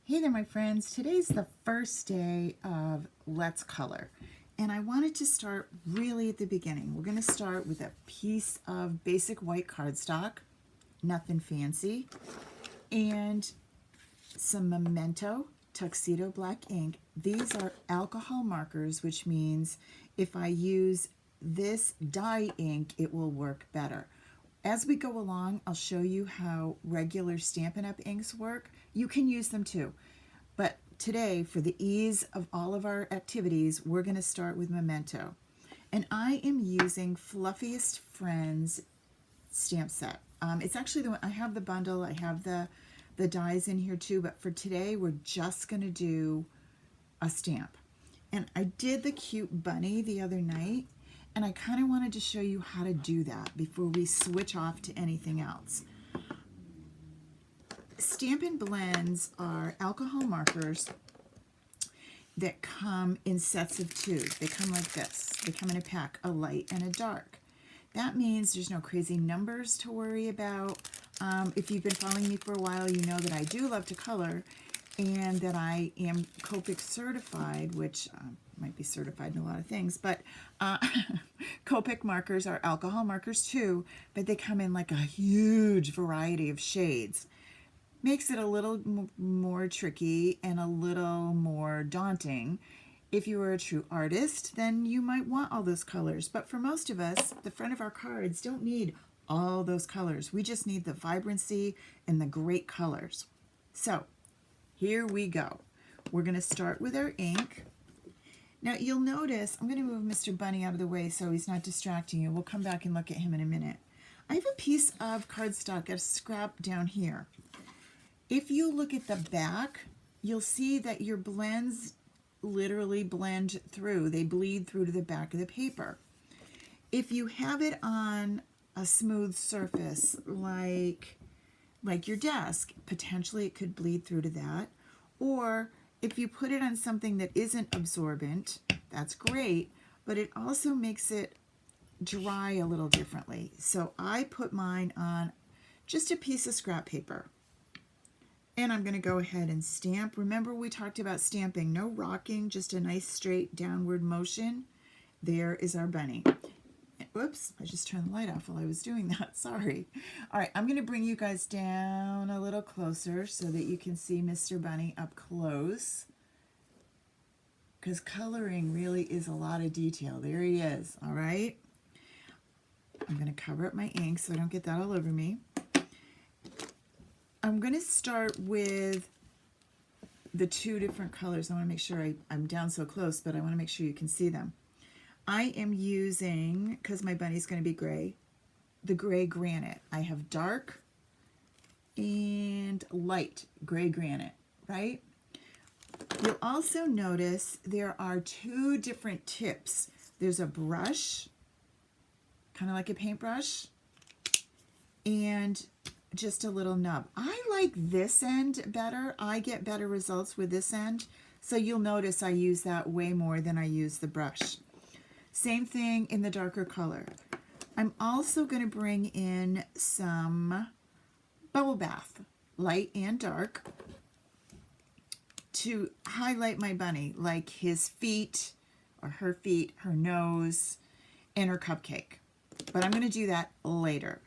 Hey there, my friends. Today's the first day of Let's Color, and I wanted to start really at the beginning. We're going to start with a piece of basic white cardstock, nothing fancy, and some Memento Tuxedo Black ink. These are alcohol markers, which means if I use this dye ink, it will work better. As we go along, I'll show you how regular Stampin' Up! Inks work. You can use them too. But today, for the ease of all of our activities, we're going to start with Memento. And I am using Fluffiest Friends stamp set. It's actually the one, I have the bundle, I have the dies in here too, but for today, we're just going to do a stamp. And I did the cute bunny the other night, and I kind of wanted to show you how to do that before we switch off to anything else. Stampin' Blends are alcohol markers that come in sets of two. They come like this. They come in a pack, a light and a dark. That means there's no crazy numbers to worry about. If you've been following me for a while, you know that I do love to color and that I am Copic certified, which might be certified in a lot of things, but Copic markers are alcohol markers too, but they come in like a huge variety of shades. Makes it a little more tricky and a little more daunting. If you are a true artist, then you might want all those colors, but for most of us, the front of our cards don't need all those colors. We just need the vibrancy and the great colors. So here we go. We're going to start with our ink. Now you'll notice, I'm going to move Mr. Bunny out of the way so he's not distracting you. We'll come back and look at him in a minute. I have a piece of cardstock, a scrap down here. If you look at the back, you'll see that your blends literally blend through. They bleed through to the back of the paper. If you have it on a smooth surface like your desk, potentially it could bleed through to that. Or if you put it on something that isn't absorbent, that's great, but it also makes it dry a little differently. So I put mine on just a piece of scrap paper. And I'm going to go ahead and stamp. Remember we talked about stamping, no rocking, just a nice straight downward motion. There is our bunny. Whoops, I just turned the light off while I was doing that, sorry. All right, I'm going to bring you guys down a little closer so that you can see Mr. Bunny up close. Because coloring really is a lot of detail. There he is, all right? I'm going to cover up my ink so I don't get that all over me. I'm going to start with the two different colors. I want to make sure I'm down so close, but I want to make sure you can see them. I am using, because my bunny's going to be gray, the gray granite. I have dark and light gray granite, right? You'll also notice there are two different tips. There's a brush, kind of like a paintbrush, and just a little nub. I like this end better. I get better results with this end. So you'll notice I use that way more than I use the brush. Same thing in the darker color. I'm also going to bring in some bubble bath, light and dark, to highlight my bunny, like his feet or her feet, her nose, and her cupcake. But I'm going to do that later.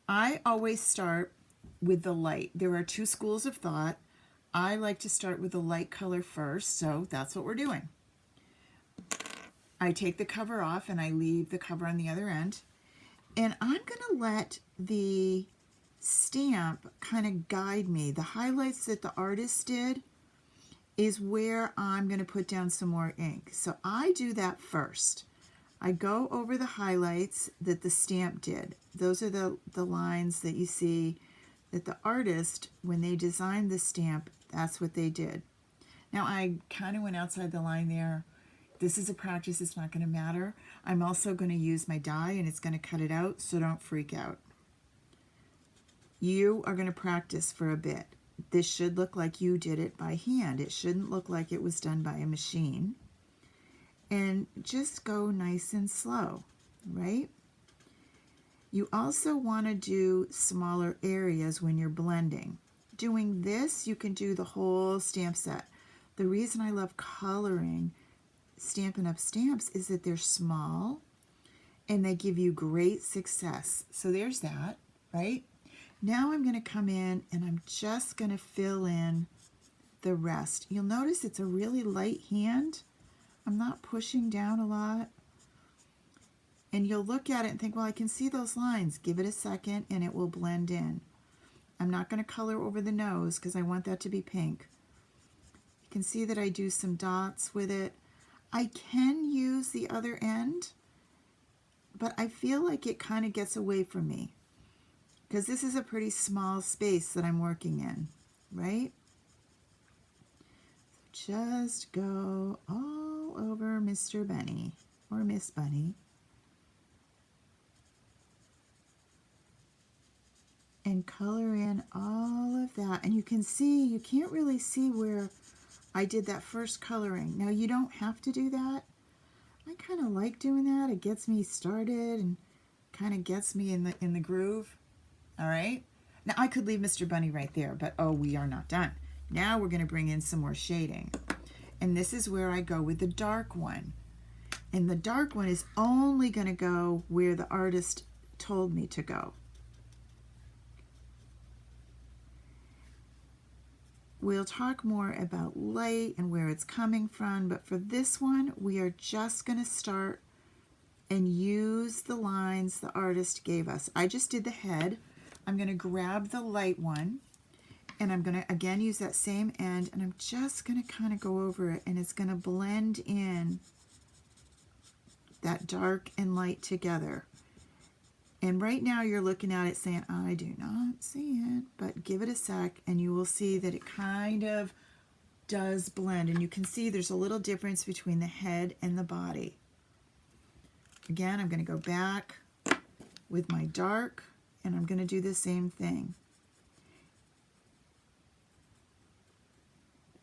I always start with the light. There are two schools of thought. I like to start with the light color first, so that's what we're doing. I take the cover off and I leave the cover on the other end. And I'm going to let the stamp kind of guide me. The highlights that the artist did is where I'm going to put down some more ink. So I do that first. I go over the highlights that the stamp did. Those are the lines that you see that the artist, when they designed the stamp, that's what they did. Now I kind of went outside the line there. This is a practice, it's not going to matter. I'm also going to use my die and it's going to cut it out, so don't freak out. You are going to practice for a bit. This should look like you did it by hand. It shouldn't look like it was done by a machine. And just go nice and slow, right? You also want to do smaller areas when you're blending. doing this, you can do the whole stamp set. The reason I love coloring Stampin' Up! Stamps is that they're small and they give you great success. So there's that, right? Now I'm going to come in and I'm just going to fill in the rest. You'll notice it's a really light hand. I'm not pushing down a lot. And you'll look at it and think, well, I can see those lines. Give it a second and it will blend in. I'm not going to color over the nose because I want that to be pink. You can see that I do some dots with it. I can use the other end, but I feel like it kind of gets away from me because this is a pretty small space that I'm working in, right? So just go all over Mr. Bunny or Miss Bunny. And color in all of that. And you can see, you can't really see where I did that first coloring. Now you don't have to do that. I kind of like doing that. It gets me started and kind of gets me in the groove. All right. Now I could leave Mr. Bunny right there, but oh, we are not done. Now we're going to bring in some more shading. And this is where I go with the dark one. And the dark one is only going to go where the artist told me to go. We'll talk more about light and where it's coming from, but for this one, we are just going to start and use the lines the artist gave us. I just did the head. I'm going to grab the light one, and I'm going to, again, use that same end, and I'm just going to kind of go over it, and it's going to blend in that dark and light together. And right now you're looking at it saying, I do not see it, but give it a sec and you will see that it kind of does blend. And you can see there's a little difference between the head and the body. Again, I'm going to go back with my dark and I'm going to do the same thing.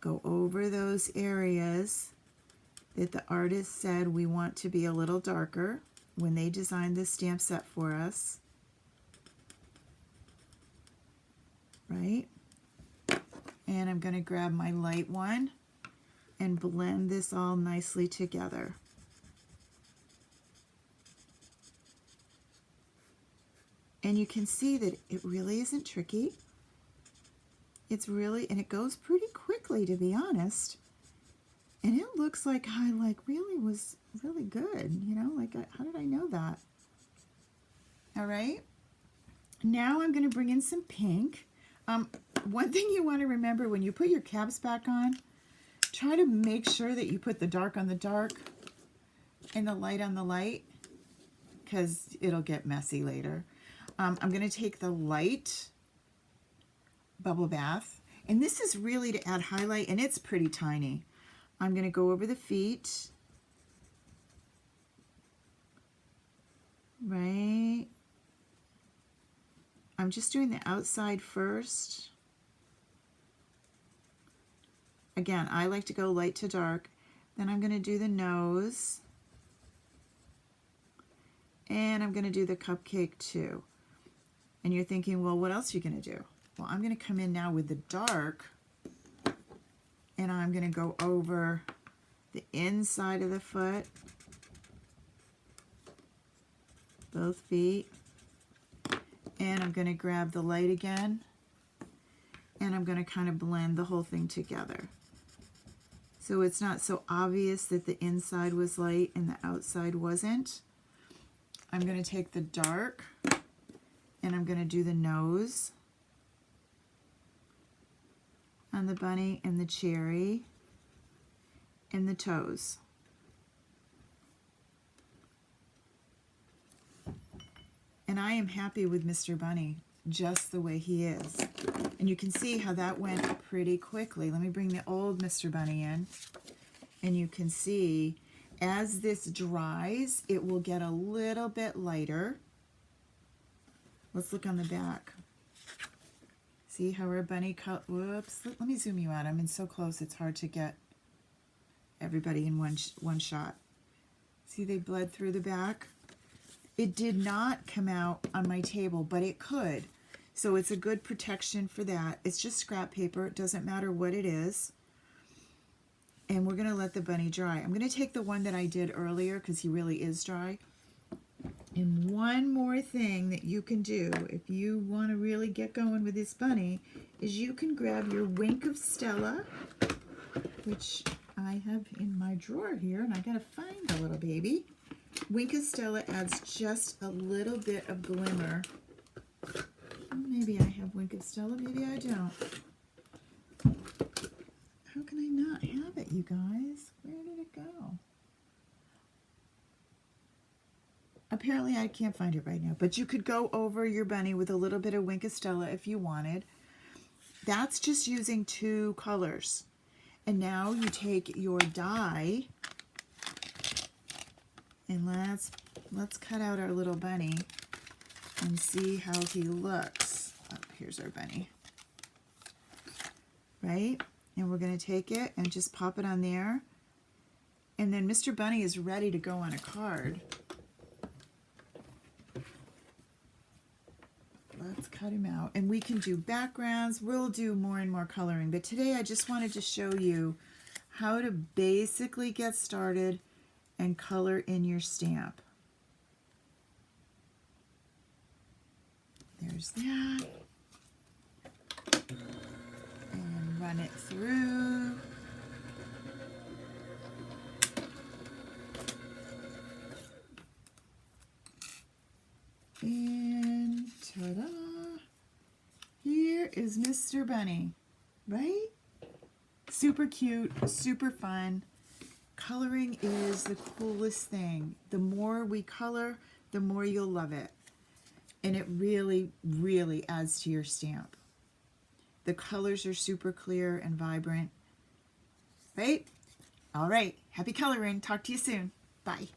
Go over those areas that the artist said we want to be a little darker when they designed this stamp set for us, right? And I'm going to grab my light one and blend this all nicely together. And you can see that it really isn't tricky. It's really, and it goes pretty quickly, to be honest. And it looks like I really was really good, you know, like how did I know that? All right, now I'm going to bring in some pink. One thing you want to remember when you put your caps back on, try to make sure that you put the dark on the dark and the light on the light, because it'll get messy later. I'm going to take the light bubble bath, and this is really to add highlight, and it's pretty tiny. I'm going to go over the feet, right? I'm just doing the outside first. Again, I like to go light to dark. Then I'm going to do the nose. And I'm going to do the cupcake too. And you're thinking, well, what else are you going to do? Well, I'm going to come in now with the dark. And I'm going to go over the inside of the foot, both feet, and I'm going to grab the light again, and I'm going to kind of blend the whole thing together. So it's not so obvious that the inside was light and the outside wasn't. I'm going to take the dark, and I'm going to do the nose on the bunny and the cherry and the toes. And I am happy with Mr. Bunny just the way he is. And you can see how that went pretty quickly. Let me bring the old Mr. Bunny in. And you can see as this dries, it will get a little bit lighter. Let's look on the back. See how our bunny cut, whoops, let me zoom you out. I'm in so close, it's hard to get everybody in one shot. See, they bled through the back. It did not come out on my table, but it could. So it's a good protection for that. It's just scrap paper. It doesn't matter what it is. And we're going to let the bunny dry. I'm going to take the one that I did earlier because he really is dry. And one more thing that you can do if you want to really get going with this bunny is you can grab your Wink of Stella, which I have in my drawer here, and I got to find the little baby. Wink of Stella adds just a little bit of glimmer. Maybe I have Wink of Stella, maybe I don't. How can I not have it, you guys? Where did it go? Apparently I can't find it right now, but you could go over your bunny with a little bit of Wink of Stella if you wanted. That's just using 2 colors. And now you take your die and let's cut out our little bunny and see how he looks. Oh, here's our bunny. Right? And we're going to take it and just pop it on there. And then Mr. Bunny is ready to go on a card. Let's cut him out. And we can do backgrounds. We'll do more and more coloring. But today I just wanted to show you how to basically get started and color in your stamp. There's that. And run it through. And ta-da! Here is Mr. Bunny, right? Super cute, super fun. Coloring is the coolest thing. The more we color, the more you'll love it. And it really, really adds to your stamp. The colors are super clear and vibrant, right? All right, happy coloring. Talk to you soon. Bye.